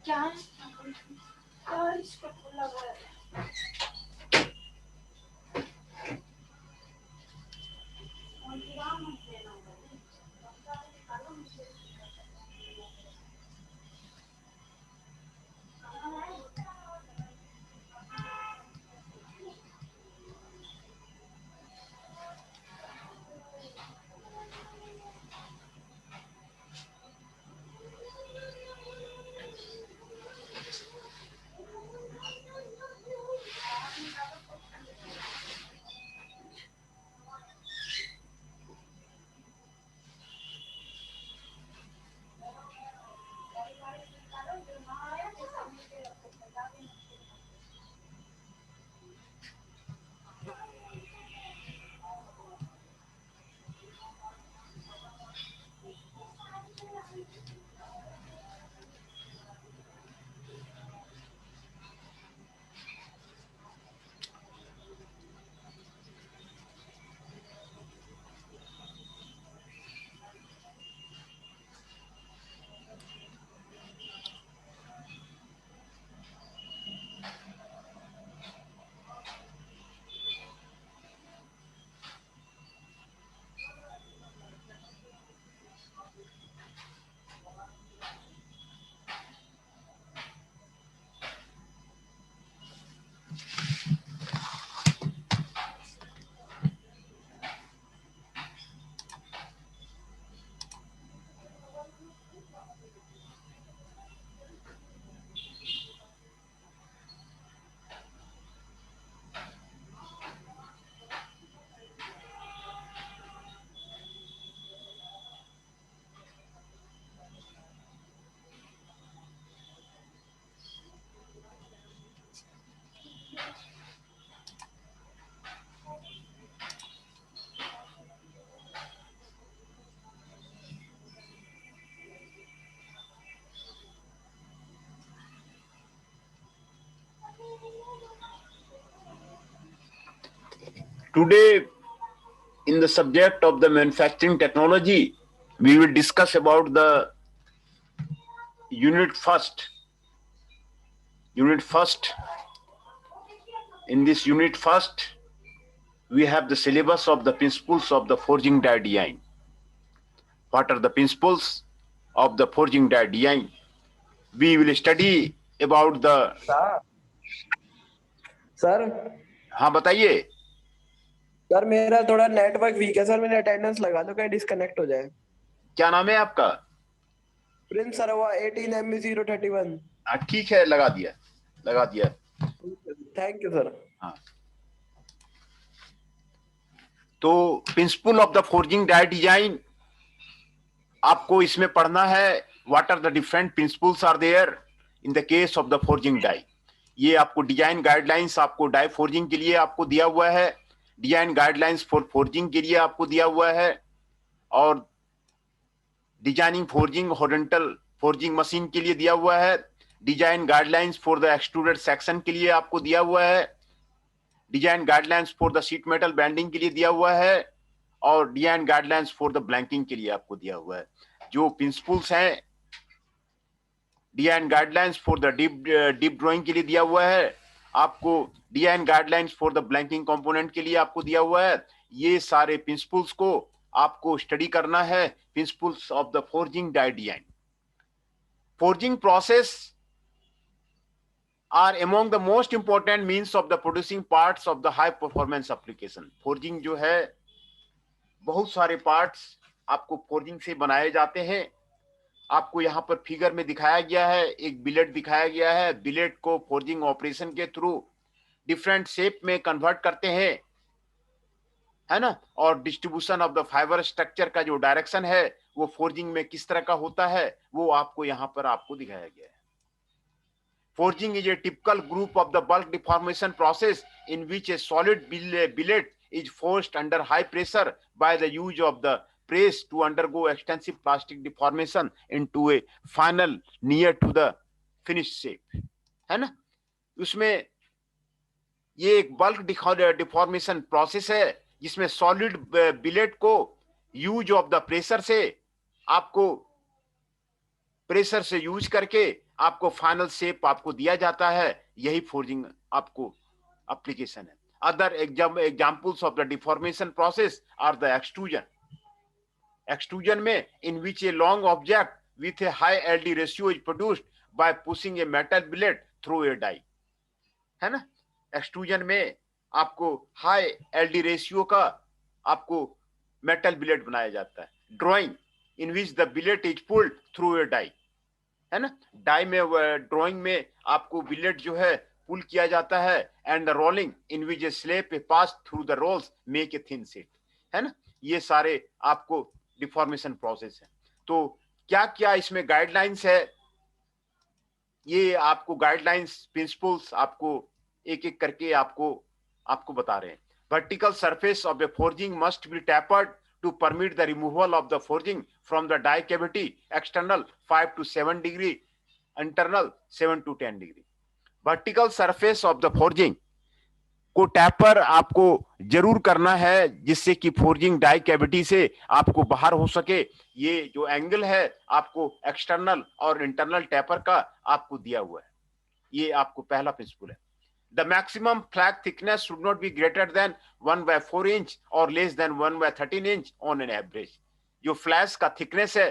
क्या यार इसको खुला हुआ है। Today, in the subject of the manufacturing technology, we will discuss about the unit first. Unit first. In this unit first, we have the syllabus of the principles of the forging die design. What are the principles of the forging die design? We will study about the. Sir हाँ बताइए। Sir मेरा थोड़ा network weak है sir, मेरा attendance लगा दो कहीं disconnect हो जाए। क्या नाम है आपका? प्रिंस सरवा 18MB031। ठीक है, लगा दिया लगा दिया। Thank you sir. हाँ, तो principle of the forging die design आपको इसमें पढ़ना है। What are the different principles are there in the case of the forging die. ये आपको डिजाइन गाइडलाइंस आपको डाई फोर्जिंग के लिए आपको दिया हुआ है। डिजाइन गाइडलाइंस फॉर फोर्जिंग के लिए आपको दिया हुआ है, और designing forging horizontal forging machine के लिए दिया हुआ है। Design guidelines for the extruded section के लिए आपको दिया हुआ है। Design guidelines for the sheet metal bending के लिए दिया हुआ है, और design guidelines for the blanking के लिए आपको दिया हुआ है। जो प्रिंसिपल्स हैं, design guidelines for the deep drawing के लिए दिया हुआ है, आपको design guidelines for the blanking component के लिए आपको दिया हुआ है। ये सारे प्रिंसिपल्स को आपको स्टडी करना है। Principles of the forging die design. Forging process are among the most important means of the producing parts of the high performance application। Forging जो है, बहुत सारे पार्ट्स आपको फोर्जिंग से बनाए जाते हैं। आपको यहाँ पर फिगर में दिखाया गया है, एक बिलेट दिखाया गया है। बिलेट को फोर्जिंग ऑपरेशन के थ्रू डिफरेंट शेप में कन्वर्ट करते हैं, है ना। और distribution of the fibre structure का जो डायरेक्शन है वो फोर्जिंग में किस तरह का होता है, वो आपको यहाँ पर आपको दिखाया गया है। Forging is a typical group of the bulk deformation process in which a solid billet is forced under high pressure by the use of the press to undergo extensive plastic deformation into a final near to the finished shape, है ना। उसमें ये एक bulk deformation process है जिसमें solid bill rate को use of the pressure से आपको प्रेशर से यूज करके आपको फाइनल शेप आपको दिया जाता है, यही फोर्जिंग आपको एप्लीकेशन है। Other examples of the deformation process are the extrusion. Extrusion में in which a long object with a high LD ratio is produced by pushing a metal billet through a die, है ना। Extrusion में आपको high LD ratio का आपको metal bill rate बनाया जाता है। Drawing in which the billet is pulled through a die, है ना। डाई में ड्राइंग में आपको बिलेट जो है पुल किया जाता है। And the rolling in which a slab a pass through the rolls make a thin sheet, है ना। ये सारे आपको डिफॉर्मेशन प्रोसेस है। तो क्या क्या इसमें गाइडलाइंस है, ये आपको गाइडलाइंस प्रिंसिपल्स आपको एक एक करके आपको बता रहे हैं। Vertical surface of A forging must be tapered to permit the removal of the forging from the die cavity, external 5 to 7 degree, internal 7 to 10 degree. Vertical surface of the forging को tapper आपको जरूर करना है जिससे कि forging die cavity से आपको बाहर हो सके। ये जो एंगल है आपको एक्सटर्नल और इंटरनल टैपर का आपको दिया हुआ है, ये आपको पहला प्रिंसिपल है। The maximum flag thickness should not be greater than 1/4 inch or less than 1/13 inch on an average. जो फ्लैश का थिकनेस है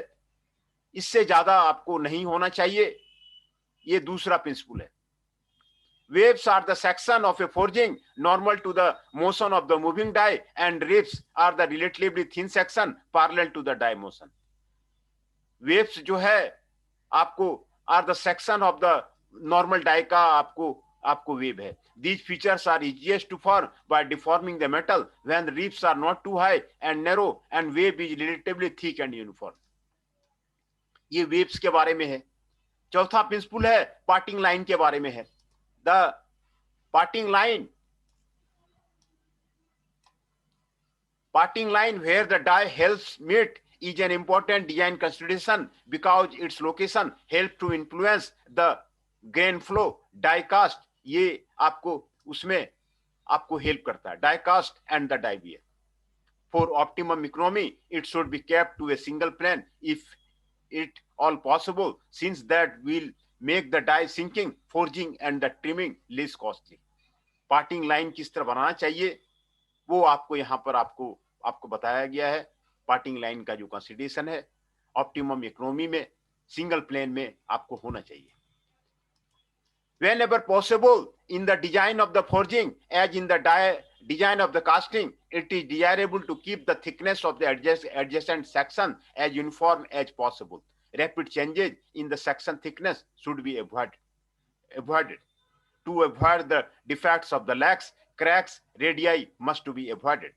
इससे ज्यादा आपको नहीं होना चाहिए, ये दूसरा प्रिंसिपल है। Waves are the section of a forging normal to the motion of the moving die, and ribs are the relatively thin section parallel to the die motion. Waves जो है आपको are the section of the normal die का आपको wave है। These features are easiest to form by deforming the metal when the ribs are not too high and narrow and wave is relatively thick and uniform. ये waves के बारे में है। चौथा principal है पार्टिंग लाइन के बारे में है। The parting line where the die helps meet is an important design consideration because its location helps to influence the grain flow. Die cast ये आपको उसमें आपको हेल्प करता है। Die cast and the die wear. For optimum economy it should be kept to a single plane if it all possible, since that will make the die sinking, forging and the trimming less costly. Parting line किस तरह बनाना चाहिए वो आपको यहाँ पर आपको बताया गया है। पार्टिंग लाइन का जो कंसिडरेशन है ऑप्टिमम इकोनॉमी में सिंगल प्लेन में आपको होना चाहिए। Whenever possible in the design of the forging as in the design of the casting, it is desirable to keep the thickness of the adjacent section as uniform as possible. Rapid changes in the section thickness should be avoided. To avoid the defects of the legs, cracks, radii must to be avoided.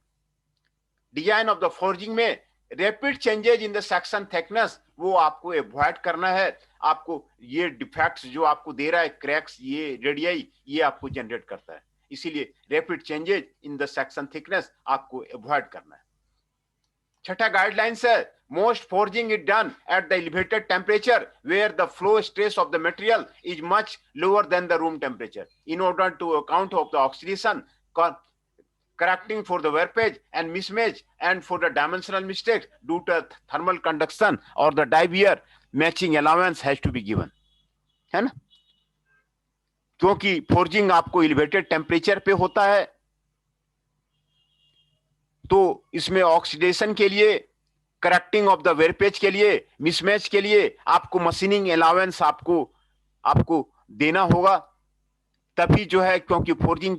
Design of the forging में rapid changes in the section thickness वो आपको avoid करना है। आपको ये defects जो आपको दे रहा है, क्रैक्स, ये रेडियाई, ये आपको जनरेट करता है, इसीलिए rapid changes in the section thickness आपको अवॉइड करना है। छठा गाइडलाइंस है most forging is done at the elevated temperature where the flow stress of the material is much lower than the room temperature in order to account of the oxidation, correcting for the warpage and mismatch and for the dimensional mistakes due to thermal conduction or the die wear, matching allowance has to be given, है ना। क्योंकि forging आपको elevated temperature पे होता है तो इसमें oxidation के लिए, करेक्टिंग ऑफ द वेरपेज के लिए, मिसमैच के लिए आपको मशीनिंग अलाउंस आपको देना होगा। तभी जो है, क्योंकि फोर्जिंग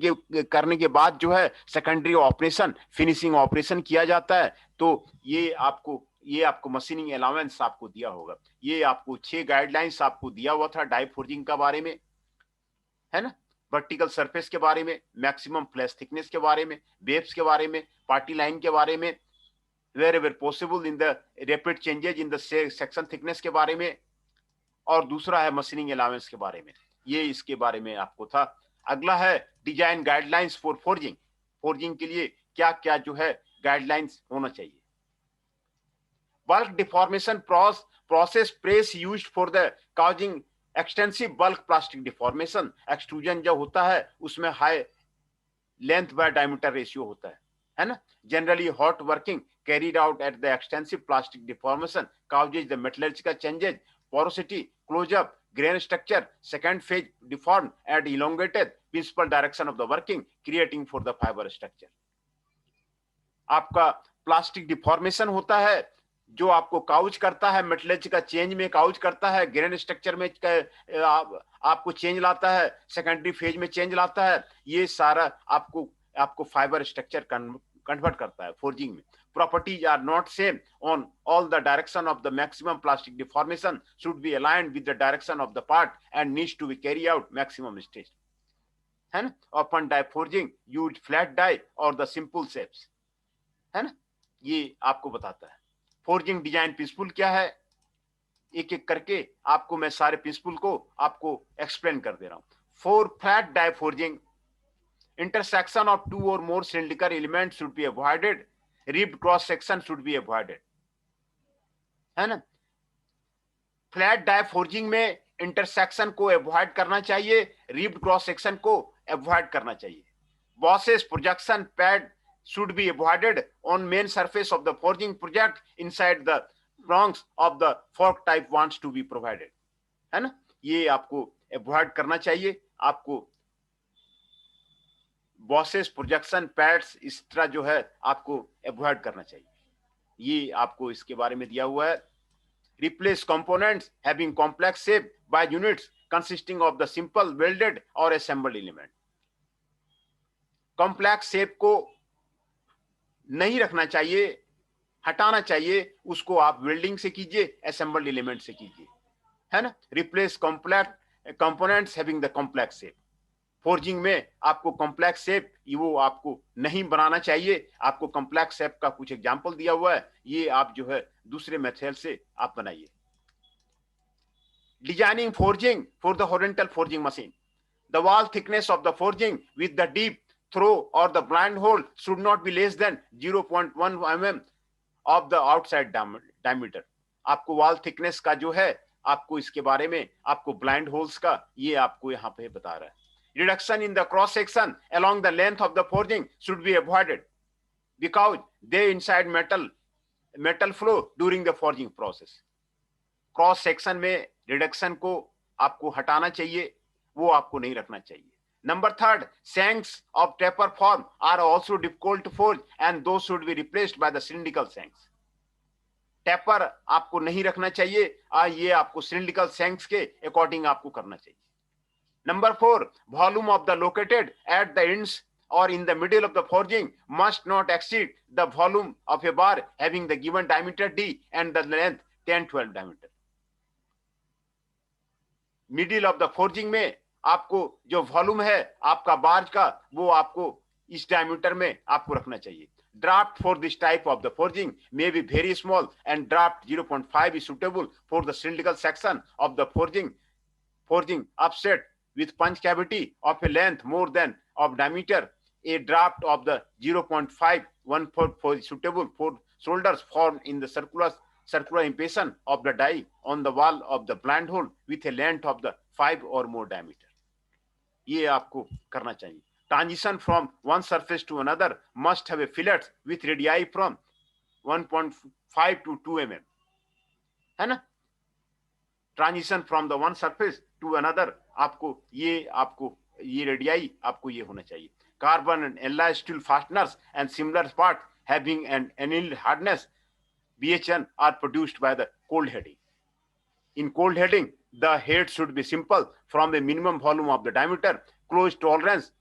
करने के बाद जो है सेकेंडरी ऑपरेशन, फिनिशिंग ऑपरेशन किया जाता है, तो ये आपको मशीनिंग अलाउंस आपको दिया होगा। ये आपको 6 गाइडलाइंस आपको दिया हुआ था डाई फोर्जिंग का बारे में, है ना। वर्टिकल सरफेस के बारे में, मैक्सिमम फ्लैश थिकनेस के बारे में, वेव्स के बारे में, पार्टी लाइन के बारे में, wherever possible in the rapid changes in the section thickness के बारे में, और दूसरा है मशीनिंग अलाउंस के बारे में। ये इसके बारे में आपको था। अगला है design guidelines for forging. Forging के लिए क्या क्या जो है गाइडलाइंस होना चाहिए। Bulk deformation process press used for the causing extensive bulk plastic deformation. Extrusion जो होता है उसमें high length bye diameter ratio होता है ना। Generally hot working carried out at the extensive plastic deformation causes the metallurgical changes, porosity, close-up, grain structure. Second phase deformed and elongated principal direction of the working, creating for the fiber structure. आपका plastic deformation होता है जो आपको couch करता है, metallurgy का change में couch करता है, ग्रेन स्ट्रक्चर में आपको चेंज लाता है, सेकेंडरी फेज में चेंज लाता है. ये सारा आपको फाइबर स्ट्रक्चर कन्वर्ट करता है फोर्जिंग में. Properties are not same on all the direction of the maximum plastic deformation should be aligned with the direction of the part and needs to be carry out maximum stage. है ना. Upon die forging use flat die or the simple shapes. है ना. ये आपको बताता है forging design principal क्या है. एक एक करके आपको मैं सारे प्रिंसिपल को आपको एक्सप्लेन कर दे रहा हूं. For flat die forging intersection of two or more cylindrical element should be avoided. Ribbed cross section should be avoided. है ना. फ्लैट डाई फोर्जिंग में इंटरसेक्शन को अवॉइड करना चाहिए, रिब्ड क्रॉस सेक्शन को अवॉइड करना चाहिए. Bosses projection pad should be avoided on main surface of the forging project inside the prongs of the fork type wants to be provided. है ना. ये आपको avoid करना चाहिए. आपको bosses projection pads इस तरह जो है आपको avoid करना चाहिए. ये आपको इसके बारे में दिया हुआ है. Replace components having complex shape by units consisting of the simple welded or assembled element. Complex shape को नहीं रखना चाहिए, हटाना चाहिए. उसको आप वेल्डिंग से कीजिए, असेंबल्ड एलिमेंट से कीजिए. है ना. Replace complex components having the complex shape. Forging में आपको कॉम्प्लेक्स शेप वो आपको नहीं बनाना चाहिए. आपको कॉम्प्लेक्स शेप का कुछ एग्जांपल दिया हुआ है, ये आप जो है दूसरे मेथड से आप बनाइए. Designing forging for the horizontal forging machine. The wall thickness of the forging with the deep throw or the blind hole should not be less than 0.1 mm of the outside diameter. आपको wall thickness का जो है आपको इसके बारे में आपको blind holes का ये आपको यहाँ पे बता रहा है. Reduction in the cross section along the length of the forging should be avoided because they inside metal flow during the forging process. Cross section में रिडक्शन को आपको हटाना चाहिए, वो आपको नहीं रखना चाहिए. Number third, shanks of taper form are also difficult to forge and those should be replaced by the cylindrical shanks. Taper आपको नहीं रखना चाहिए, ये आपको cylindrical shanks के according आपको करना चाहिए. Number four, volume of the located at the ends or in the middle of the forging must not exceed the volume of a bar having the given diameter D and the length 10-12 diameter. Middle of the forging में आपको जो volume है आपका barge का वो आपको इस diameter में आपको रखना चाहिए. Draft for this type of the forging may be very small and draft 0.5 is suitable for the cylindrical section of the forging offset with punch cavity of a length more than of diameter. A draft of the 0.5 1/4 is suitable for shoulders formed in the circular impression of the die on the wall of the blind hole with a length of the 5 or more diameter. ये आपको करना चाहिए. Transition from one surface to another must have a fillet with radii from 1.5 to 2 mm. है ना. Transition from the one surface to another आपको ये radii आपको ये होना चाहिए. Carbon and alloy steel fasteners and similar parts having an annealed hardness BHN are produced by the cold heading. In cold heading, the head should be simple from a minimum volume of the diameter. Close tolerance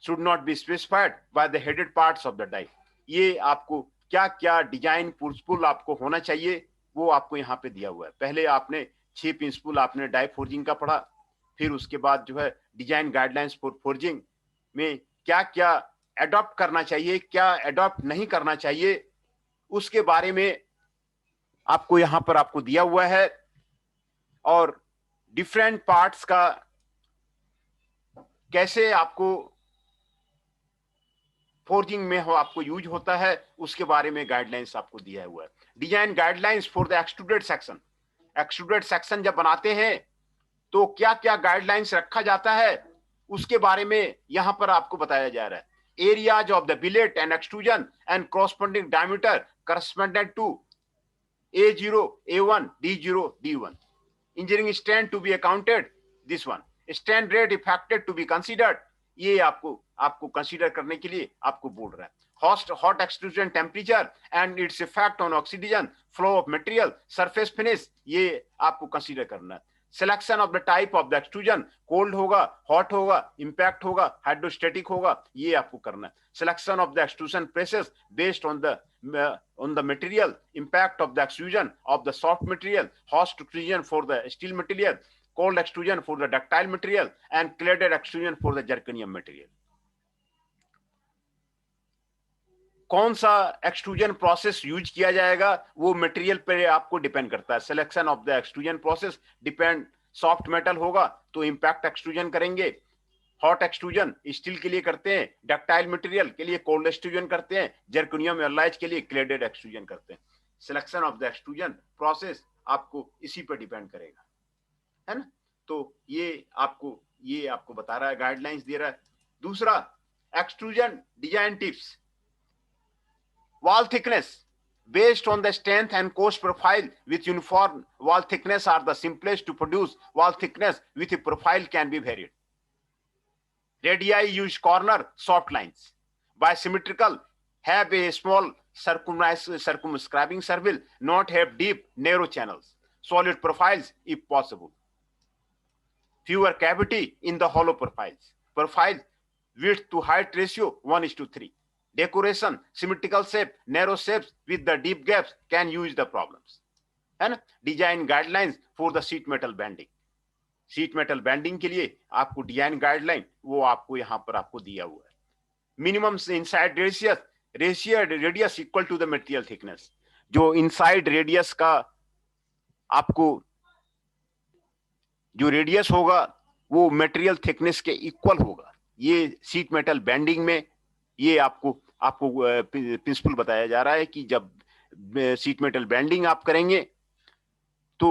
should not be specified by the headed parts of the die. ये आपको क्या क्या design principal आपको होना चाहिए वो आपको यहाँ पे दिया हुआ है. पहले आपने 6 प्रिंसिपल आपने डाई फोर्जिंग का पढ़ा, फिर उसके बाद जो है डिजाइन गाइडलाइंस फॉर फोर्जिंग में क्या क्या अडॉप्ट करना चाहिए, क्या अडॉप्ट नहीं करना चाहिए, उसके बारे में आपको यहाँ पर आपको दिया हुआ है. और डिफरेंट पार्ट्स का कैसे आपको फोर्जिंग में हो आपको यूज होता है उसके बारे में गाइडलाइंस आपको दिया हुआ है. Design guidelines for the extruded section. Extruded section जब बनाते हैं तो क्या क्या गाइडलाइंस रखा जाता है उसके बारे में यहां पर आपको बताया जा रहा है. areas of the billet and extrusion and corresponding diameter correspondent to A0, A1, D0, D1. Engineering strength to be accounted, this one. Strain rate affected to be considered, ये आपको कंसीडर करने के लिए आपको बोल रहा है. Hot extrusion temperature and its effect on oxidation, flow of material, surface finish, ये आपको कंसीडर करना है. Selection of the type of the extrusion, cold होगा, hot होगा, impact होगा, hydrostatic होगा, ये आपको करना है. Selection of the extrusion presses based on the material, impact of the extrusion of the soft material, hot extrusion for the steel material, cold extrusion for the ductile material, and cladded extrusion for the zirconium material. कौन सा extrusion process use किया जाएगा वो material पे आपको depend करता है. Selection of the extrusion process depend. Soft metal होगा तो इंपैक्ट एक्सट्रूजन करेंगे, हॉट एक्सट्रूजन स्टील के लिए करते हैं, डक्टाइल मटेरियल के लिए कोल्ड एक्सट्रूजन करते हैं, जर्कोनियम एलाइज के लिए क्लेडेड एक्सट्रूजन करते हैं. Selection of the extrusion process आपको इसी पर डिपेंड करेगा, है ना. तो ये आपको बता रहा है, गाइडलाइंस दे रहा है. दूसरा, extrusion design tips. Wall thickness based on the strength and cost profile with uniform wall thickness are the simplest to produce. Wall thickness with a profile can be varied. Radii use corner soft lines. Bisymmetrical have a small circumscribing service, not have deep narrow channels. Solid profiles if possible. Fewer cavity in the hollow profiles. Profile width to height ratio 1:3. Decoration, symmetrical shape, narrow shapes with the deep gaps can use the problems. And design guidelines for the sheet metal bending. Sheet metal bending के लिए आपको design guideline वो आपको यहाँ पर आपको दिया हुआ है. Minimum inside radius equal to the material thickness. जो inside radius का आपको जो रेडियस होगा वो मटेरियल थिकनेस के इक्वल होगा. ये शीट मेटल बेंडिंग में ये आपको प्रिंसिपल बताया जा रहा है कि जब शीट मेटल बेंडिंग आप करेंगे तो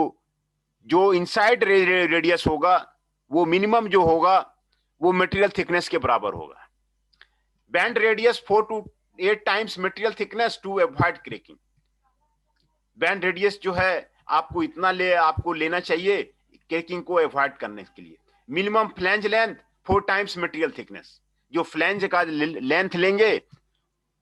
जो इनसाइड रेडियस होगा वो मिनिमम जो होगा वो मटेरियल थिकनेस के बराबर होगा. Bend radius 4 to 8 times material thickness to avoid cracking. Bend radius जो है आपको लेना चाहिए क्रैकिंग को अवॉइड करने के लिए. Minimum flange length 4 times material thickness. जो फ्लैंज का लेंथ लेंगे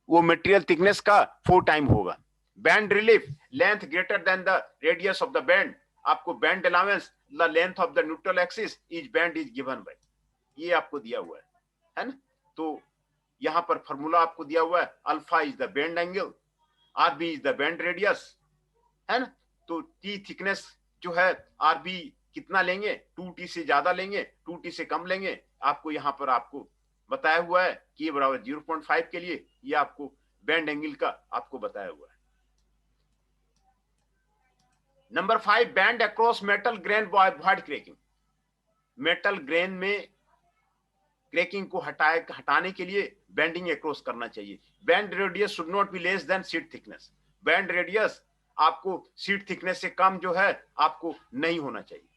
वो मटेरियल थिकनेस का 4 टाइम होगा. Bend relief length greater than the radius of the bend. आपको bend allowance the length of the neutral axis each bend is given by, ये आपको दिया हुआ है ना. तो यहाँ पर फॉर्मूला आपको दिया हुआ है. Alpha is the bend angle, R B is the bend radius, है ना. तो टी थिकनेस जो है आरबी कितना लेंगे, 2t से ज्यादा लेंगे, 2t से कम लेंगे. आपको यहाँ पर आपको बताया हुआ है कि ये बराबर 0.5 के लिए ये आपको बैंड एंगल का आपको बताया हुआ है. Number 5, band across metal grain avoid cracking. Metal grain में क्रैकिंग को हटाने के लिए बैंडिंग अक्रॉस करना चाहिए. Band radius should not be less then sheet thickness. Band radius आपको शीट थिकनेस से कम जो है आपको नहीं होना चाहिए,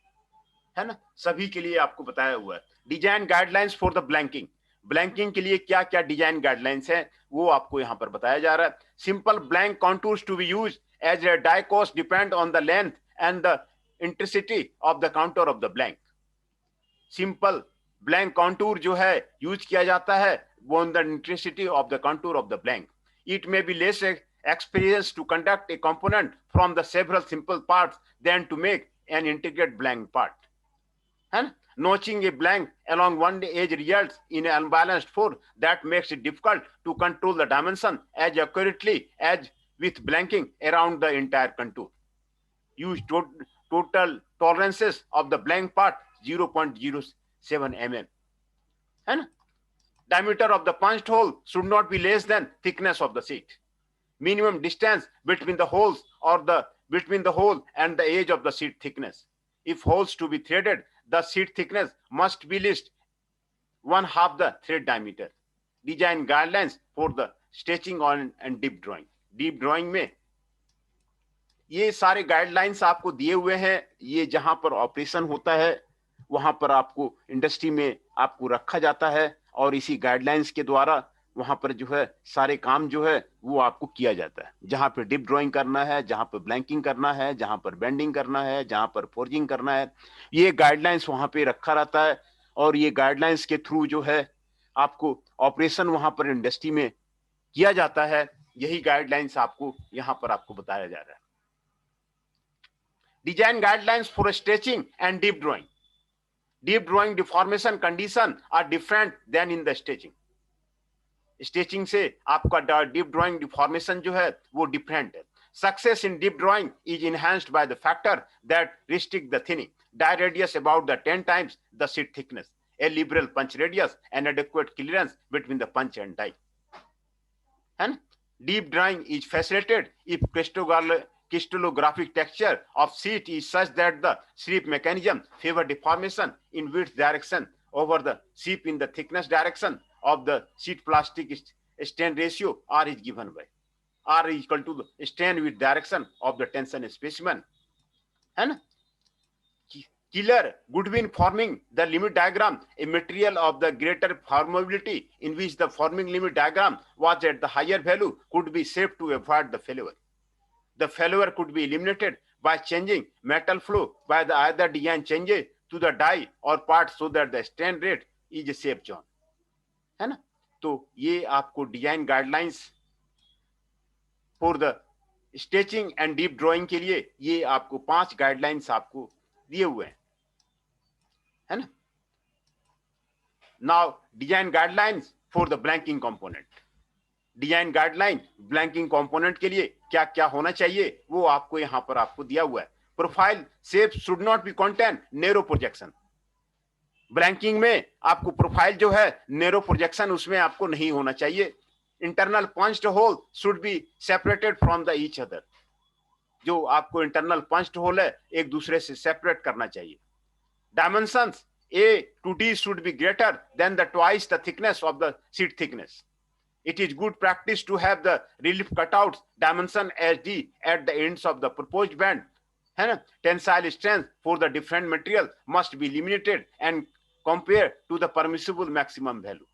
है ना. सभी के लिए आपको बताया हुआ है. Design guidelines for the blanking. Blanking के लिए क्या क्या डिजाइन गाइडलाइंस हैं वो आपको यहां पर बताया जा रहा है. Simple blank contours to be use as a die cost depend on the length and the intensity of the counter of the blank. Simple blank contour जो है यूज किया जाता है वो on the intensity of the counter of the blank. It may be less experience to conduct a component from the several simple parts than to make an integrated blank part. And notching a blank along one edge results in an unbalanced force that makes it difficult to control the dimension as accurately as with blanking around the entire contour. Use total tolerances of the blank part 0.07 mm. And diameter of the punched hole should not be less than thickness of the sheet. Minimum distance between the holes between the hole and the edge of the sheet thickness. If holes to be threaded, the sheet thickness must be least 1/2 the thread diameter. Design guidelines for the stitching on and deep drawing. Deep drawing में ये सारे guidelines आपको दिए हुए हैं. ये जहां पर ऑपरेशन होता है वहां पर आपको इंडस्ट्री में आपको रखा जाता है और इसी गाइडलाइंस के द्वारा वहां पर जो है सारे काम जो है वो आपको किया जाता है। जहां पर डिप ड्राइंग करना है, जहां पर ब्लैंकिंग करना है, जहां पर बेंडिंग करना है, जहां पर फोर्जिंग करना है, ये गाइडलाइंस वहां पे रखा रहता है। और ये गाइडलाइंस के थ्रू जो है आपको ऑपरेशन वहां पर इंडस्ट्री में किया जाता है। यही गाइडलाइंस आपको यहां पर आपको बताया जा रहा है। Design guidelines for stretching and deep drawing. Deep drawing deformation condition are different than in the stretching. Stretching से आपका डीप ड्राइंग डिफॉर्मेशन जो है वो डिफरेंट है। Success in deep drawing is enhanced by the factor that restrict the thinning die radius about the 10 times the sheet thickness, a liberal punch radius and adequate clearance between the punch and die. And deep drawing is facilitated if crystallographic texture of sheet is such that the sheep mechanism favor deformation in width direction over the sheep in the thickness direction of the sheet plastic strain ratio R is given by R is equal to the strain width direction of the tension specimen. And killer Goodwin forming the limit diagram, a material of the greater formability in which the forming limit diagram was at the higher value could be shaped to avoid the failure. The failure could be eliminated by changing metal flow by the either design changes to the die or part so that the strain rate is a safe zone. है ना? तो ये आपको design guidelines for the sketching and deep drawing के लिए ये आपको 5 guidelines आपको दिए हुए हैं, है ना? Now design guidelines for the blanking component. Design guideline blanking component के लिए क्या क्या होना चाहिए वो आपको यहां पर आपको दिया हुआ है। Profile shape should not be contain narrow projection. Blanking में आपको प्रोफाइल जो है नैरो प्रोजेक्शन उसमें आपको नहीं होना चाहिए। Internal punched hole should be separated from the each other. जो आपको इंटरनल पंच्ड होल है एक दूसरे से सेपरेट करना चाहिए। Dimensions A to D should be greater than the twice the thickness of the sheet thickness. It is good practice to have the relief cutouts dimension as D at the ends of the proposed band. है ना? Tensile strength for the different material must be limited and compared to the permissible maximum value.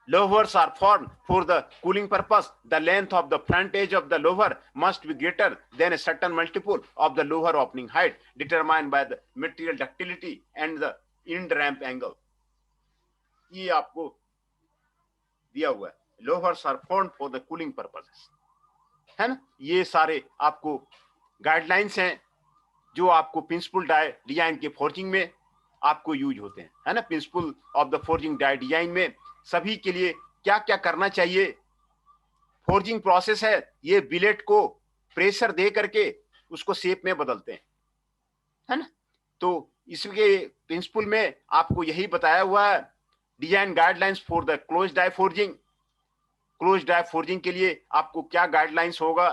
Louvers are formed for the cooling purpose. The length of the front edge of the louver must be greater than a certain multiple of the louver opening height determined by the material ductility and the end ramp angle. ये आपको दिया हुआ है। Louvers are formed for the cooling purposes. है ना? ये सारे आपको गाइडलाइंस हैं जो आपको प्रिंसिपल डाई डिजाइन के फोर्जिंग में आपको यूज होते हैं, है ना? Principle of the forging die design में सभी के लिए क्या क्या करना चाहिए। फोर्जिंग प्रोसेस है, ये बिलेट को प्रेशर दे करके उसको शेप में बदलते हैं, है ना? तो इसके प्रिंसिपल में आपको यही बताया हुआ है। Design guidelines for the close die forging. Close die forging के लिए आपको क्या गाइडलाइंस होगा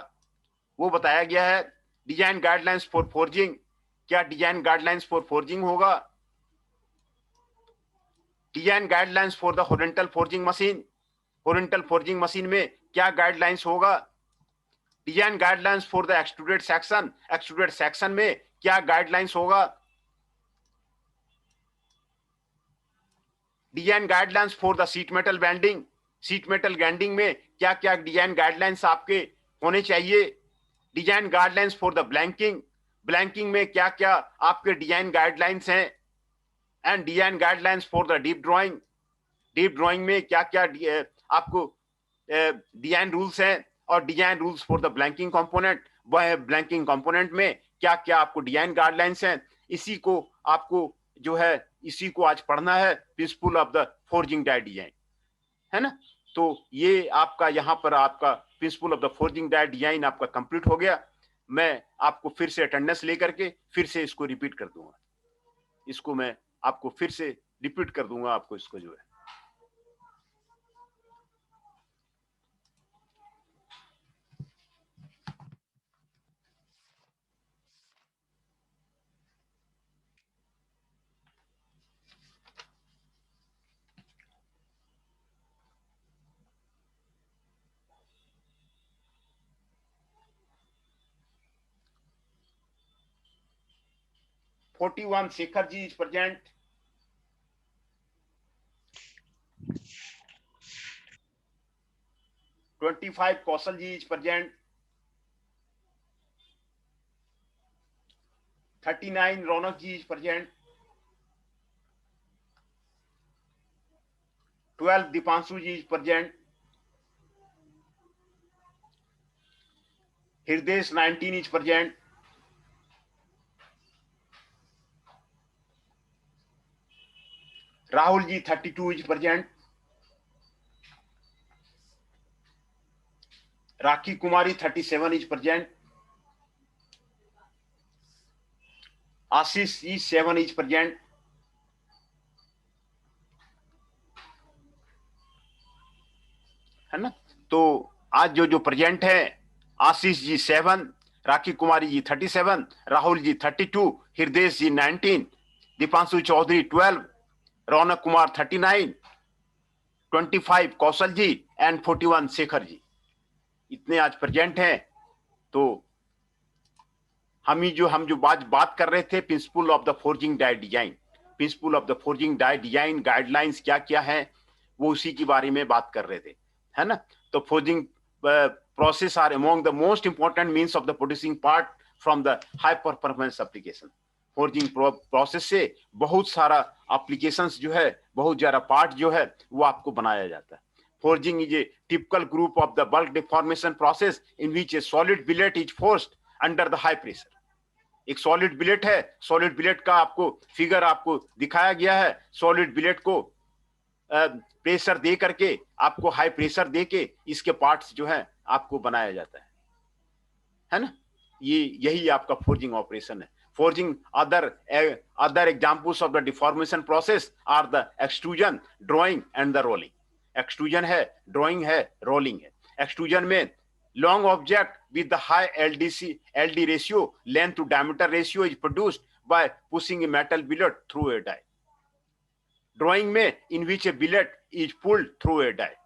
वो बताया गया है। डिजाइन गाइडलाइंस फॉर फोर्जिंग, क्या डिजाइन गाइडलाइंस फॉर फोर्जिंग होगा। Design guidelines for the horizontal forging machine. Horizontal forging machine में क्या गाइडलाइंस होगा। Design guidelines for the extruded section. Extruded section में क्या गाइडलाइंस होगा। Design guidelines for the sheet metal bending. Sheet metal bending में क्या क्या डिजाइन गाइडलाइंस आपके होने चाहिए। Design guidelines for the blanking. Blanking में क्या क्या आपके डिजाइन गाइडलाइंस हैं। And design guidelines for the deep drawing. Deep drawing में क्या क्या आपको डिजाइन रूल्स हैं। और design rules for the blanking component, वह ब्लैंकिंग कंपोनेंट में क्या क्या आपको डिजाइन गाइडलाइंस हैं। इसी को आपको जो है इसी को आज पढ़ना है, principle of the forging die design, है ना? तो ये आपका यहाँ पर आपका principle of the forging die design आपका कंप्लीट हो गया। मैं आपको फिर से अटेंडेंस लेकर के फिर से इसको रिपीट कर दूंगा। इसको मैं आपको फिर से रिपीट कर दूंगा आपको इसको जो है। Shekhar ji is present. 25 Kausal ji is present. 39 Ronak ji is present. 12 Dipanshu ji is present. Hirdesh 19 is present. Rahul ji 32 is present. Rakhi Kumari 37 is present. Ashish is 7 is present. है ना? तो आज जो present है, आशीष जी 7, राखी कुमारी जी 37, राहुल जी 32, हृदेश जी 19, दीपांशु चौधरी 12, रौनक कुमार 39, 25 कौशल जी and 41 Shekhar ji, इतने आज present हैं। तो हम जो बात कर रहे थे, principle of the forging die design, principle of the forging die design guidelines क्या क्या है, वो उसी के बारे में बात कर रहे थे, है ना? तो forging process are among the most important means of the producing part from the high performance application. Forging process से बहुत सारा एप्लीकेशंस जो है, बहुत ज्यादा पार्ट जो है वो आपको बनाया जाता है। Forging is a typical group of the bulk deformation process in which A solid bill rate is forced under the high pressure. एक सॉलिड बिलेट है, सॉलिड बिलेट का आपको फिगर आपको दिखाया गया है। सॉलिड बिलेट को प्रेशर दे करके, आपको हाई प्रेशर दे के इसके पार्ट्स जो है आपको बनाया जाता है ना? यही आपका फोर्जिंग ऑपरेशन है। Forging other examples of the deformation process are the extrusion, drawing and the rolling. Extrusion है, drawing है, rolling है। extrusion में long object with the high LD ratio, length to diameter ratio is produced by pushing a metal billet through a die. Drawing में in which a billet is pulled through a die.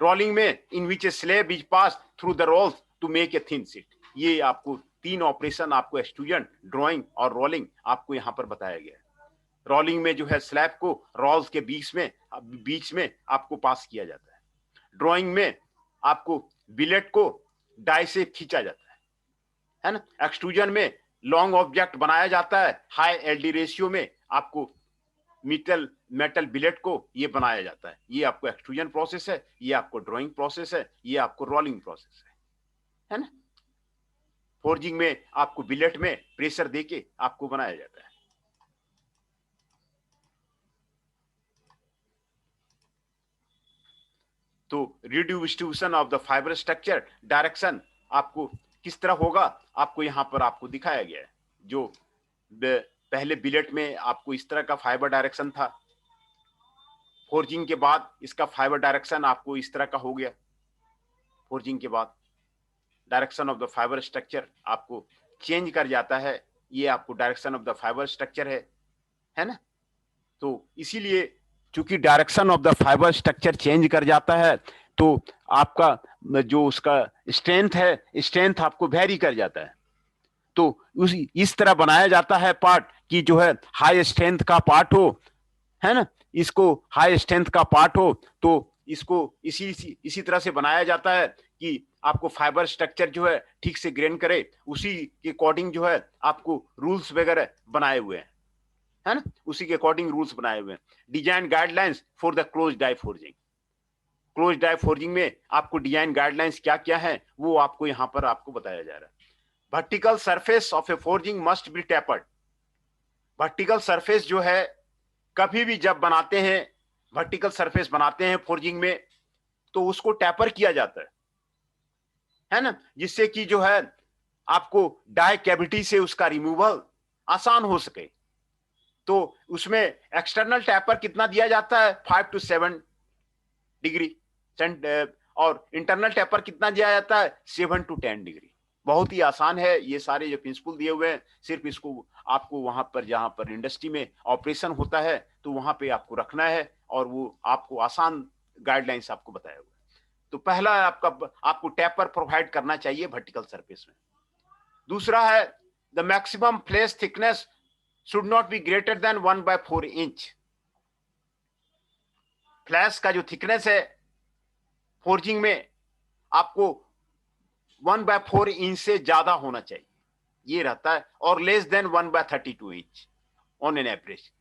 Rolling में in which a slab is passed through the rolls to make a thin sheet. ये आपको 3 operation आपको extrusion, drawing और rolling आपको यहाँ पर बताया गया है। रोलिंग में जो है स्लैब को रोल्स के बीच में आपको पास किया जाता है। ड्राइंग में आपको बिलेट को डाई से खींचा जाता है ना? एक्सट्रूजन में लॉन्ग ऑब्जेक्ट बनाया जाता है, हाई एलडी रेशियो में आपको मेटल बिलेट को ये बनाया जाता है। ये आपको एक्सट्रूजन प्रोसेस है, ये आपको ड्राइंग प्रोसेस है, ये आपको रोलिंग प्रोसेस है ना? फोर्जिंग में आपको बिलेट में प्रेशर देके आपको बनाया जाता है। तो redistribution of the fibre structure direction आपको किस तरह होगा, आपको यहां पर आपको दिखाया गया है। जो पहले बिलेट में आपको इस तरह का फाइबर डायरेक्शन था, फोर्जिंग के बाद इसका फाइबर डायरेक्शन आपको इस तरह का हो गया। फोर्जिंग के बाद direction of the fibre structure आपको चेंज कर जाता है। ये आपको direction of the fibre structure है ना? तो इसीलिए चूंकि direction of the fibre structure change कर जाता है, तो आपका जो उसका स्ट्रेंथ है, स्ट्रेंथ आपको वेरी कर जाता है। तो इस तरह बनाया जाता है पार्ट कि जो है हाई स्ट्रेंथ का पार्ट हो, है ना? इसको हाई स्ट्रेंथ का पार्ट हो, तो इसको इसी तरह से बनाया जाता है कि आपको फाइबर स्ट्रक्चर जो है ठीक से ग्रेन करे, उसी के अकॉर्डिंग जो है आपको रूल्स वगैरह बनाए हुए हैं, है ना? उसी के अकॉर्डिंग रूल्स बनाए हुए हैं। Design guidelines for the close die forging. Close die forging में आपको डिजाइन गाइडलाइंस क्या क्या है वो आपको यहाँ पर आपको बताया जा रहा है। Vertical surface of A forging must be tapered. Vertical surface जो है कभी भी जब बनाते हैं, वर्टिकल सरफेस बनाते हैं फोर्जिंग में, तो उसको टेपर किया जाता है ना? जिससे कि जो है आपको डाई कैविटी से उसका रिमूवल आसान हो सके। तो उसमें एक्सटर्नल टेपर कितना दिया जाता है? 5 to 7 डिग्री, और इंटरनल टेपर कितना दिया जाता है? 7 to 10 डिग्री। बहुत ही आसान है, ये सारे जो प्रिंसिपल दिए हुए हैं, सिर्फ इसको आपको वहां पर जहां पर इंडस्ट्री में ऑपरेशन होता है तो वहां पे आपको रखना है, और वो आपको आसान गाइडलाइंस आपको बताया हुआ है। तो पहला आपको टेपर प्रोवाइड करना चाहिए वर्टिकल सरफेस में। दूसरा है the maximum flash thickness should not be greater than 1/4 inch. Flash का जो थिकनेस है फोर्जिंग में आपको 1/4 इंच से ज्यादा होना चाहिए, ये रहता है, और less than 1/32 inch on an average.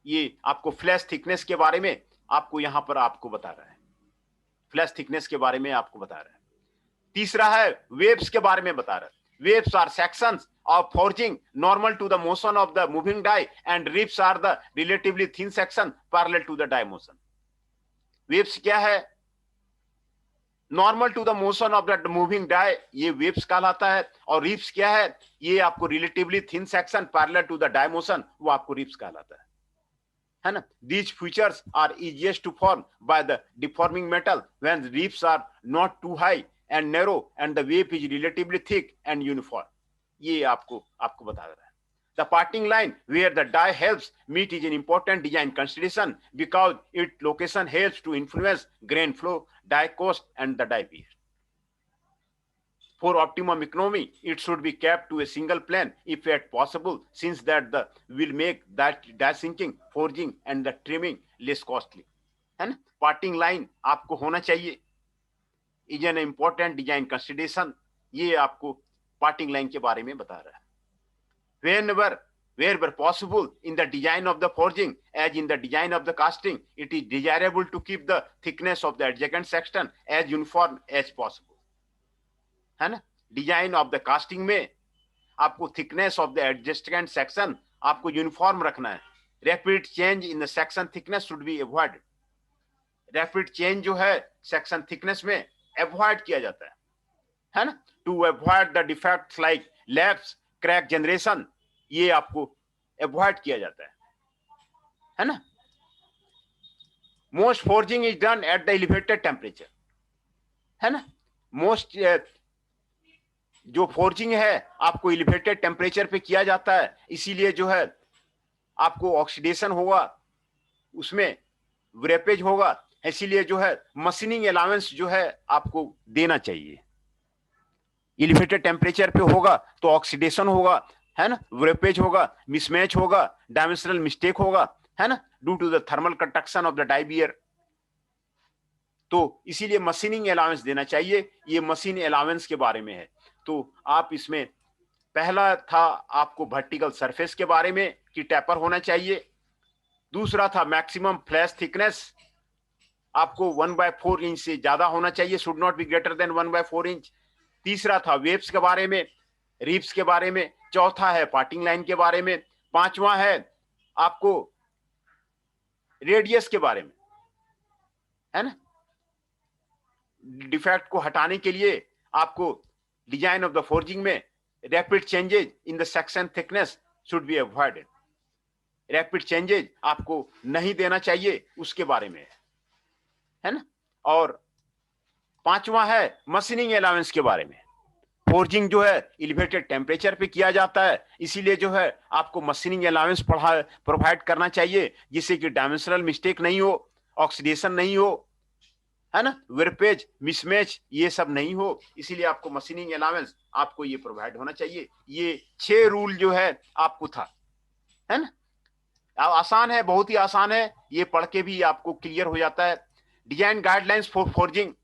ये आपको फ्लैश थिकनेस के बारे में आपको यहां पर आपको बता रहा है, फ्लैश थिकनेस के बारे में आपको बता रहा है। तीसरा है वेव्स के बारे में बता रहा है। Waves are sections of forging normal to the motion of the moving die, and ribs are the relatively thin section parallel to the die motion. Waves क्या है? Normal to the motion of the moving die, ये waves कहलाता है, और ribs क्या है? ये आपको relatively thin section parallel to the die motion, वो आपको ribs कहलाता है ना? These features are easiest to form by the deforming metal when the ribs are not too high and narrow and the wave is relatively thick and uniform. ये आपको बता रहा है। The parting line where the die helps meet is an important design consideration because its location helps to influence grain flow, die cost, and the die wear. For optimum economy, it should be kept to a single plane if at possible, since that will make that die sinking, forging, and the trimming less costly. है ना? Parting line आपको होना चाहिए, is an important design consideration. ये आपको parting line के बारे में बता रहा है। Wherever possible in the design of the forging, as in the design of the casting, it is desirable to keep the thickness of the adjacent section as uniform as possible. है ना? Design of the casting में आपको thickness of the adjacent section आपको uniform रखना है। Rapid change in the section thickness should be avoided. Rapid change जो है section thickness में अवॉइड किया जाता है ना? To avoid the defects like laps, crack generation, ये आपको अवॉइड किया जाता है ना? Most forging is done at the elevated temperature, है ना? मोस्ट जो फोर्जिंग है आपको एलिवेटेड टेम्परेचर पे किया जाता है, इसीलिए जो है आपको ऑक्सीडेशन होगा, उसमें व्रेपेज होगा, इसीलिए जो है मशीनिंग अलाउंस जो है आपको देना चाहिए। एलिवेटेड टेम्परेचर पे होगा तो ऑक्सीडेशन होगा, है ना, व्रेपेज होगा, मिसमैच होगा, डायमेंशनल मिस्टेक होगा, है ना, due to the thermal conduction of the die bear. तो इसीलिए मशीनिंग अलाउंस देना चाहिए। ये मशीन अलाउंस के बारे में है। तो आप इसमें पहला था आपको वर्टिकल सरफेस के बारे में कि टैपर होना चाहिए। दूसरा था मैक्सिमम फ्लैश थिकनेस आपको 1/4 इंच से ज्यादा होना चाहिए, should not be greater than 1/4 inch. तीसरा था वेव्स के बारे में, रिब्स के बारे में। चौथा है पार्टिंग लाइन के बारे में। पांचवा है आपको रेडियस के बारे में, है ना। डिफेक्ट को हटाने के लिए आपको डिजाइन ऑफ द फोर्जिंग में rapid changes in the section thickness should be avoided. Rapid changes आपको नहीं देना चाहिए, उसके बारे में है ना। और पांचवा है मशीनिंग अलाउंस के बारे में। फोर्जिंग जो है एलिवेटेड टेम्परेचर पे किया जाता है, इसीलिए जो है आपको मशीनिंग अलाउंस प्रोवाइड करना चाहिए, जिससे कि डायमेंशनल मिस्टेक नहीं हो, ऑक्सीडेशन नहीं हो, है ना, वेरपेज, मिसमैच ये सब नहीं हो। इसीलिए आपको मशीनिंग अलाउंस आपको ये प्रोवाइड होना चाहिए। ये 6 रूल जो है आपको था, है ना। आसान है, बहुत ही आसान है, ये पढ़ के भी आपको क्लियर हो जाता है। Design guidelines for forging.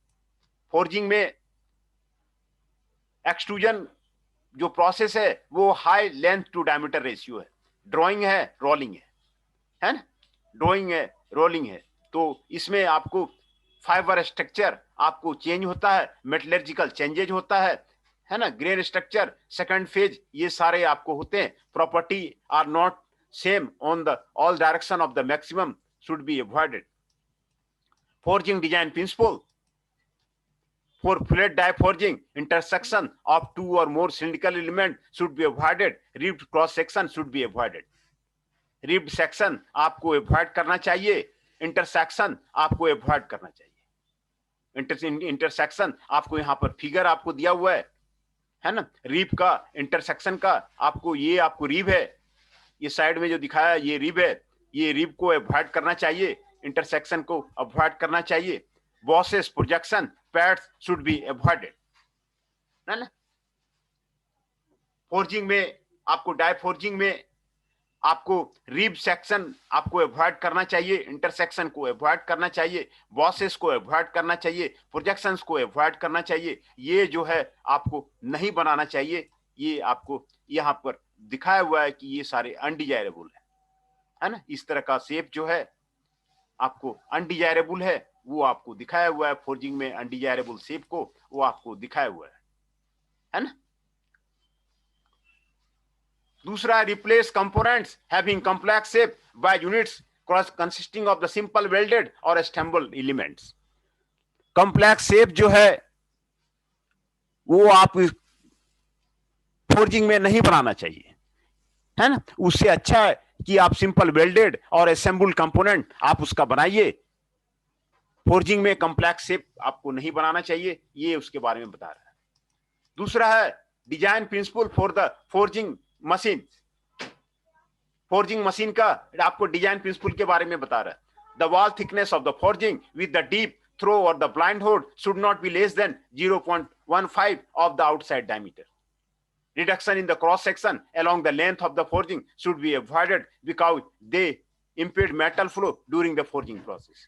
Forging में एक्सट्रूजन जो प्रोसेस है वो high length to diameter ratio है। ड्राइंग है, रोलिंग है ना, ड्राइंग है, रोलिंग है। तो इसमें आपको फाइबर स्ट्रक्चर आपको चेंज होता है, मेटलर्जिकल चेंजेज होता है ना, ग्रेन स्ट्रक्चर, सेकंड फेज, ये सारे आपको होते हैं। Property are not same on the all direction of the maximum should be avoided. Forging design principle for flat die forging, intersection of 2 or more cylindrical elements should be avoided. Ribbed cross section should be avoided. Ribbed section आपको avoid करना चाहिए, intersection आपको avoid करना चाहिए। intersection आपको यहाँ पर figure आपको दिया हुआ है ना, रिब का, इंटरसेक्शन का। आपको ये आपको रिब है, ये साइड में जो दिखाया ये रिब है, ये रिब को अवॉइड करना चाहिए, इंटरसेक्शन को अवॉइड करना चाहिए। Bosses, projection, pads should be avoided, है ना। फोर्जिंग में आपको डाई फोर्जिंग में आपको रिब सेक्शन आपको अवॉइड करना चाहिए, इंटरसेक्शन को अवॉइड करना चाहिए, बॉसेस को अवॉइड करना चाहिए, प्रोजेक्शंस को अवॉइड करना चाहिए। ये जो है आपको नहीं बनाना चाहिए। ये आपको यहाँ पर दिखाया हुआ है कि ये सारे अनडिजायरेबल है ना। इस तरह का शेप जो है आपको अनडिजायरेबल है, वो आपको दिखाया हुआ है। फोर्जिंग में अनडिजायरेबल शेप को वो आपको दिखाया हुआ है ना। दूसरा, replace components having complex shape by units consisting of the simple welded और assembled एलिमेंट्स। कॉम्प्लेक्स शेप जो है वो आप फोर्जिंग में नहीं बनाना चाहिए, है ना। उससे अच्छा है कि आप सिंपल वेल्डेड और असेंबल्ड कंपोनेंट आप उसका बनाइए। फोर्जिंग में कॉम्प्लेक्स शेप आपको नहीं बनाना चाहिए, ये उसके बारे में बता रहा है। दूसरा है design principle for the forging machine. Forging machine का आपको डिजाइन प्रिंसिपल के बारे में बता रहा है। The wall thickness of the forging with the deep throw or the blind hole should not be less than 0.15 of the outside diameter. Reduction in the cross section along the length of the forging should be avoided because they impede metal flow during the forging process.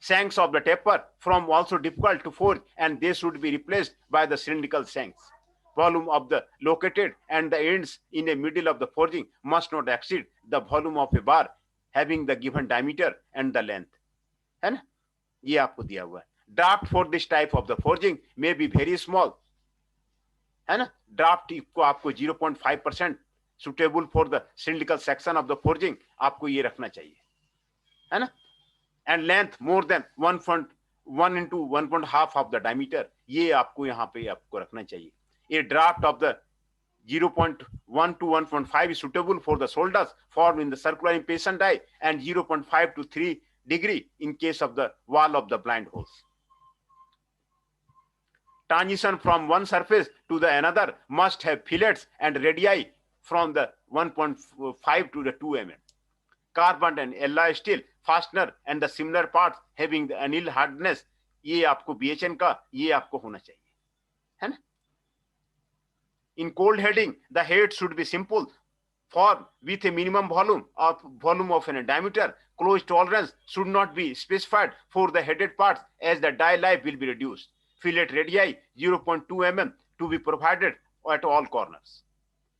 Shanks of the taper from also difficult to forge and they should be replaced by the cylindrical shanks. Volume of the located and the ends in the middle of the forging must not exceed the volume of a bar having the given diameter and the length. है ना, ये आपको दिया हुआ है। Draft for this type of the forging may be very small, है ना। Draft को आपको 0.5% suitable for the cylindrical section of the forging आपको ये रखना चाहिए, है ना। And length more than 1.1 into 1.5 of the diameter, ये आपको यहाँ पे आपको रखना चाहिए। ये draft of the 0.1 to 1.5 is suitable for the shoulders formed in the circular impatient die and 0.5 to 3 degree in case of the wall of the blind holes. Transition from one surface to the another must have fillets and radii from the 1.5 to the 2 mm. Carbon and alloy steel fastener and the similar parts having the anneal hardness, ये आपको BHN का ये आपको होना चाहिए, है ना। In cold heading, the head should be simple, formed with a minimum volume of a diameter. Close tolerance should not be specified for the headed parts as the die life will be reduced. Fillet radii 0.2 mm to be provided at all corners.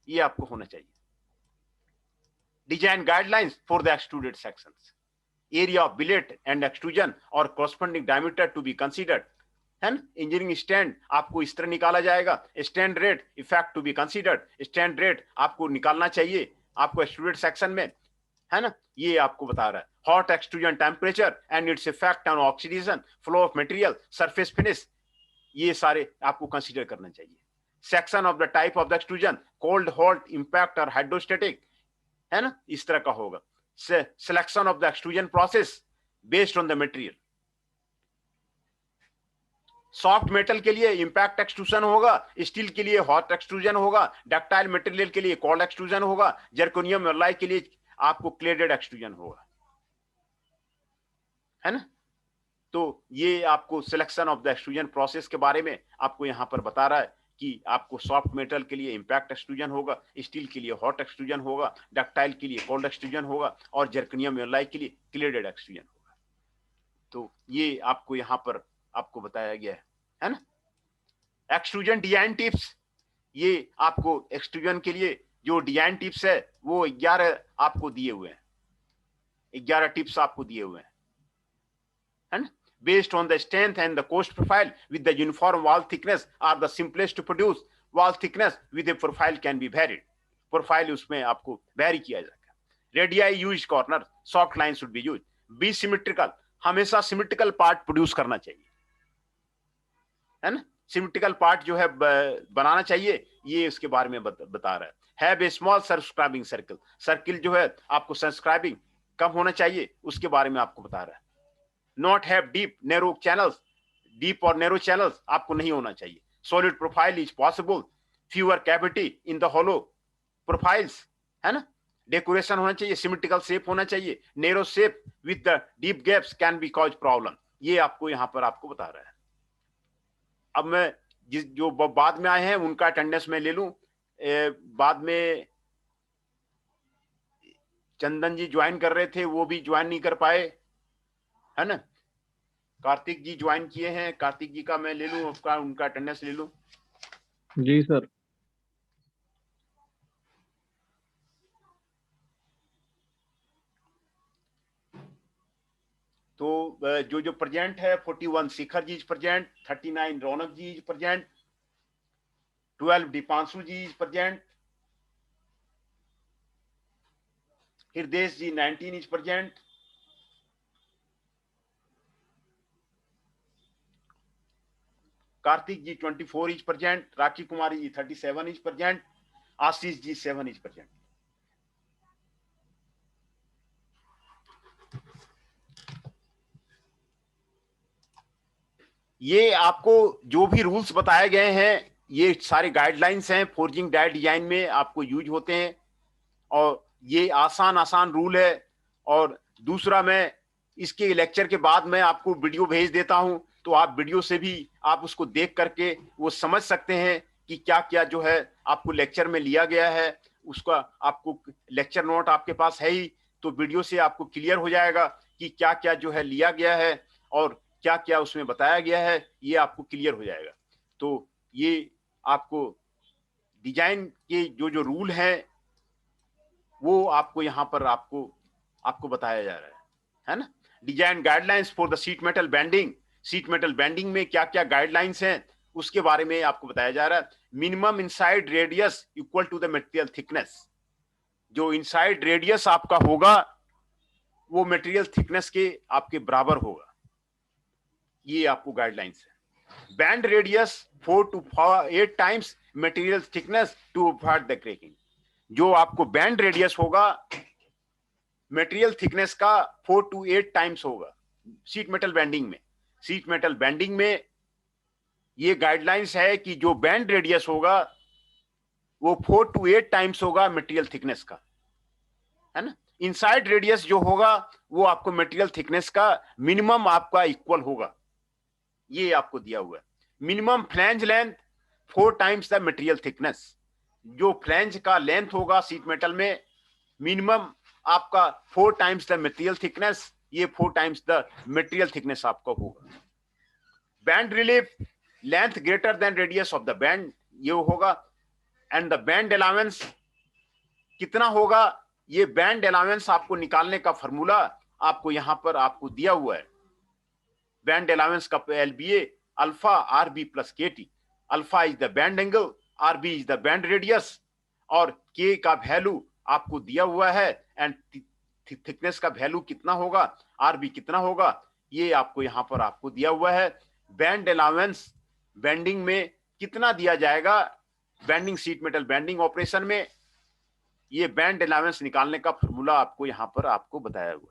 ये आपको होना चाहिए। Design guidelines for the extruded sections. Area of billet and extrusion or corresponding diameter to be considered. है ना। Engineering stand आपको इस तरह निकाला जाएगा। Strain rate effect to be considered, strain rate आपको निकालना चाहिए आपको एक्सट्रूडेड सेक्शन में, है ना। ये आपको बता रहा है। Hot extrusion temperature and its effect on oxidation, flow of material, surface finish, ये सारे आपको कंसीडर करना चाहिए। Section of the type of the extrusion, cold, hot, impact और हाइड्रोस्टैटिक, है ना, इस तरह का होगा। Selection of the extrusion process based on the material. Soft metal के लिए इंपैक्ट एक्सट्रूजन होगा, स्टील के लिए हॉट एक्सट्रूजन होगा, डक्टाइल मटेरियल के लिए कोल्ड एक्सट्रूजन होगा, जर्कोनियम एलॉय के लिए आपको क्लेडेड एक्सट्रूजन होगा, है ना। तो ये आपको selection of the extrusion process के बारे में आपको यहाँ पर बता रहा है कि आपको सॉफ्ट मेटल के लिए इंपैक्ट एक्सट्रूजन होगा, स्टील के लिए हॉट एक्सट्रूजन होगा, डक्टाइल के लिए कोल्ड एक्सट्रूजन होगा और जर्कोनियम एलॉय के लिए क्लेडेड एक्सट्रूजन होगा। तो ये आपको यहाँ पर आपको बताया गया है ना। एक्सट्रूजन डिजाइन टिप्स, ये आपको एक्सट्रूजन के लिए जो डिजाइन टिप्स है वो 11 आपको दिए हुए हैं, 11 टिप्स आपको दिए हुए हैं, है ना। Based on the strength and the cost profile with the uniform wall thickness are the simplest to produce. Wall thickness with a profile can be varied. Profile उसमें आपको vary किया जाएगा। Radii used corner, soft line should be used. Be symmetrical, हमेशा symmetrical part produce करना चाहिए, है ना। symmetrical part जो है बनाना चाहिए, ये उसके बारे में बता रहा है। Have a small subscribing circle. Circle जो है आपको subscribing कम होना चाहिए, उसके बारे में आपको बता रहा है। Not have deep narrow channels, deep और narrow channels आपको नहीं होना चाहिए। Solid profile is possible, fewer cavity in the hollow profiles, है ना। Decoration होना चाहिए, symmetrical shape होना चाहिए, narrow shape with the deep gaps can be cause problem. ये आपको यहाँ पर आपको बता रहा है। अब मैं जो बाद में आए हैं उनका अटेंडेंस में ले लूं, बाद में चंदन जी ज्वाइन कर रहे थे, वो भी ज्वाइन नहीं कर पाए, है ना। कार्तिक जी ज्वाइन किए हैं, कार्तिक जी का मैं ले लूं, उसका उनका अटेंडेंस ले लूं। जी सर। तो जो जो प्रेजेंट है 41 Shikhar ji is present, 39 Raunak ji is present, 12 Deepanshu ji is present, Hriday ji 19 is present, Kartik ji 24 is present, Rakhi Kumari ji 37 is present, Ashish ji 7 is present. ये आपको जो भी रूल्स बताए गए हैं, ये सारे गाइडलाइंस हैं, फोर्जिंग डाटा डिजाइन में आपको यूज होते हैं, और ये आसान रूल है। और दूसरा, मैं इसके लेक्चर के बाद मैं आपको वीडियो भेज देता हूं, तो आप वीडियो से भी आप उसको देख करके वो समझ सकते हैं कि क्या क्या जो है आपको लेक्चर में लिया गया है। उसका आपको लेक्चर नोट आपके पास है ही, तो वीडियो से आपको क्लियर हो जाएगा कि क्या क्या जो है लिया गया है और क्या क्या उसमें बताया गया है, ये आपको क्लियर हो जाएगा। तो ये आपको डिजाइन के जो जो रूल हैं वो आपको यहाँ पर आपको बताया जा रहा है ना। Design guidelines for the sheet metal bending, sheet metal bending में क्या क्या गाइडलाइंस हैं उसके बारे में आपको बताया जा रहा है। Minimum inside radius equal to the material thickness, जो इनसाइड रेडियस आपका होगा वो मटेरियल थिकनेस के आपके बराबर होगा, ये आपको गाइडलाइंस है। Bend radius 4 to 8 times material thickness to avoid the cracking, जो आपको बैंड रेडियस होगा मटेरियल थिकनेस का 4 to 8 टाइम्स होगा शीट मेटल बेंडिंग में। शीट मेटल बेंडिंग में ये गाइडलाइंस है कि जो बैंड रेडियस होगा वो 4 to 8 टाइम्स होगा मटेरियल थिकनेस का, है ना। इनसाइड रेडियस जो होगा वो आपको मटेरियल थिकनेस का मिनिमम आपका इक्वल होगा, ये आपको दिया हुआ है। Minimum flange length 4 times the material thickness, जो फ्लैंज का लेंथ होगा शीट मेटल में मिनिमम आपका 4 टाइम्स द मटेरियल थिकनेस, ये 4 टाइम्स द मटेरियल थिकनेस आपका होगा। Bend relief length greater then radius of the band, ये होगा। एंड द बैंड अलाउंस कितना होगा, ये बैंड अलाउंस आपको निकालने का फॉर्मूला आपको यहां पर आपको दिया हुआ है। बैंड अलाउंस का LBA alpha RB plus KT, alpha is the bend angle, RB is the bend radius, और K का वैल्यू आपको दिया हुआ है, एंड थिकनेस का वैल्यू कितना होगा, RB कितना होगा, ये आपको यहां पर आपको दिया हुआ है। बैंड अलाउंस बेंडिंग में कितना दिया जाएगा, bending sheet metal bending operation में, ये बैंड अलाउंस निकालने का फॉर्मूला आपको यहां पर आपको बताया हुआ है।